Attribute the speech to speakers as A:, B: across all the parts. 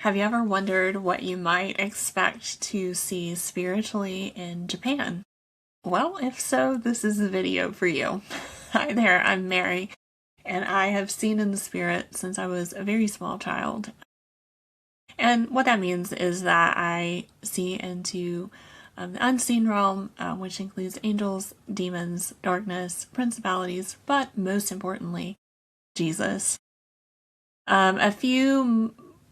A: Have you ever wondered what you might expect to see spiritually in Japan? Well, if so, this is the video for you. Hi there, I'm Mary, and I have seen in the spirit since I was a very small child. And what that means is that I see into the unseen realm, which includes angels, demons, darkness, principalities, but most importantly, Jesus.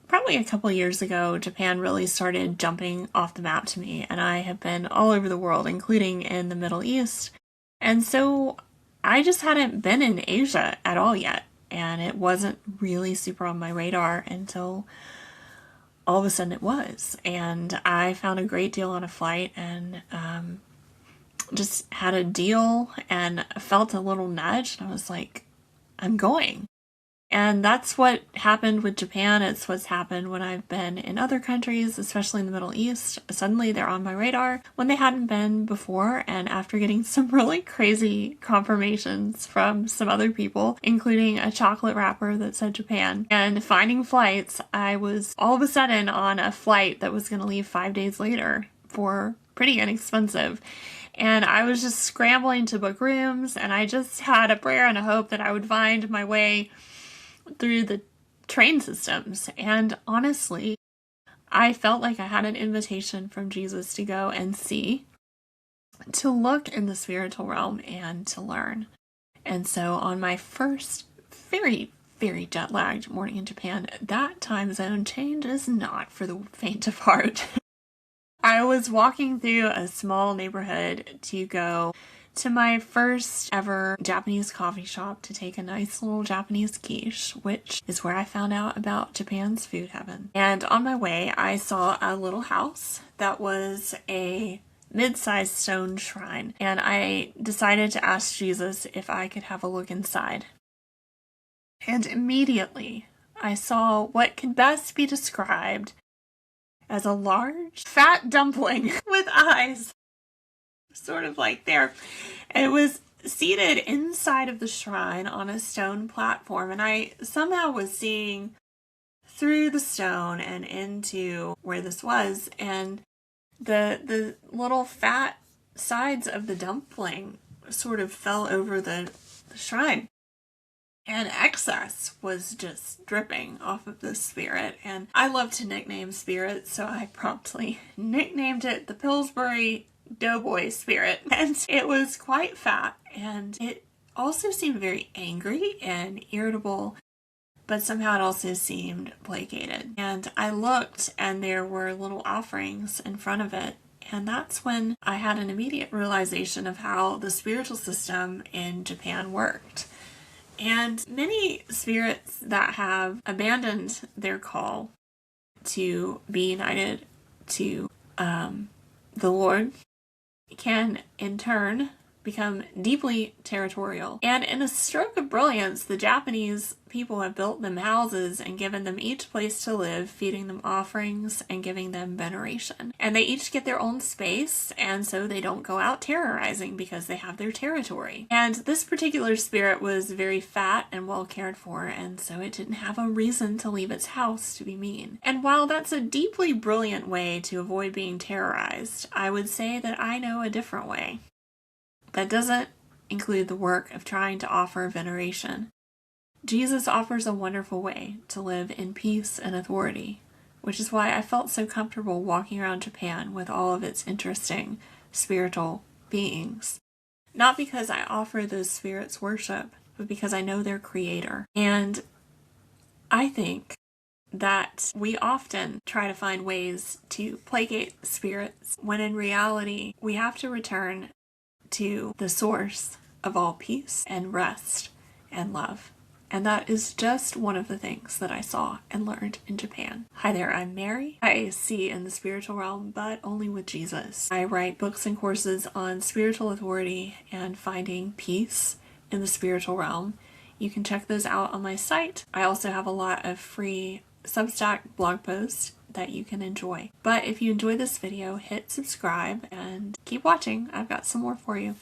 A: Probably a couple years ago, Japan really started jumping off the map to me, and I have been all over the world, including in the Middle East. And so I just hadn't been in Asia at all yet, and it wasn't really super on my radar until all of a sudden it was. And I found a great deal on a flight and just had a deal and felt a little nudge, and I was like, I'm going. And that's what happened with Japan. It's what's happened when I've been in other countries, especially in the Middle East. Suddenly they're on my radar when they hadn't been before. And after getting some really crazy confirmations from some other people, including a chocolate wrapper that said Japan, and finding flights, I was all of a sudden on a flight that was going to leave 5 days later for pretty inexpensive. And I was just scrambling to book rooms, and I just had a prayer and a hope that I would find my way through the train systems. And honestly, I felt like I had an invitation from Jesus to go and see, to look in the spiritual realm and to learn. And so on my first very, very jet-lagged morning in Japan, that time zone change is not for the faint of heart. I was walking through a small neighborhood to go to my first ever Japanese coffee shop to take a nice little Japanese quiche, which is where I found out about Japan's food heaven. And on my way, I saw a little house that was a mid-sized stone shrine, and I decided to ask Jesus if I could have a look inside. And immediately, I saw what could best be described as a large, fat dumpling with eyes. Sort of like there. It was seated inside of the shrine on a stone platform, and I somehow was seeing through the stone and into where this was, and the little fat sides of the dumpling sort of fell over the shrine. And excess was just dripping off of this spirit. And I love to nickname spirits, so I promptly nicknamed it the Pillsbury Doughboy spirit. And it was quite fat, and it also seemed very angry and irritable, but somehow it also seemed placated. And I looked, and there were little offerings in front of it. And that's when I had an immediate realization of how the spiritual system in Japan worked. And many spirits that have abandoned their call to be united to the Lord can in turn become deeply territorial. And in a stroke of brilliance, the Japanese people have built them houses and given them each place to live, feeding them offerings and giving them veneration. And they each get their own space, and so they don't go out terrorizing because they have their territory. And this particular spirit was very fat and well cared for, and so it didn't have a reason to leave its house to be mean. And while that's a deeply brilliant way to avoid being terrorized, I would say that I know a different way. That doesn't include the work of trying to offer veneration. Jesus offers a wonderful way to live in peace and authority, which is why I felt so comfortable walking around Japan with all of its interesting spiritual beings. Not because I offer those spirits worship, but because I know their creator. And I think that we often try to find ways to placate spirits, when in reality, we have to return to the source of all peace and rest and love. And that is just one of the things that I saw and learned in Japan. Hi there, I'm Mary. I see in the spiritual realm, but only with Jesus. I write books and courses on spiritual authority and finding peace in the spiritual realm. You can check those out on my site. I also have a lot of free Substack blog posts that you can enjoy. But if you enjoy this video, hit subscribe and keep watching. I've got some more for you.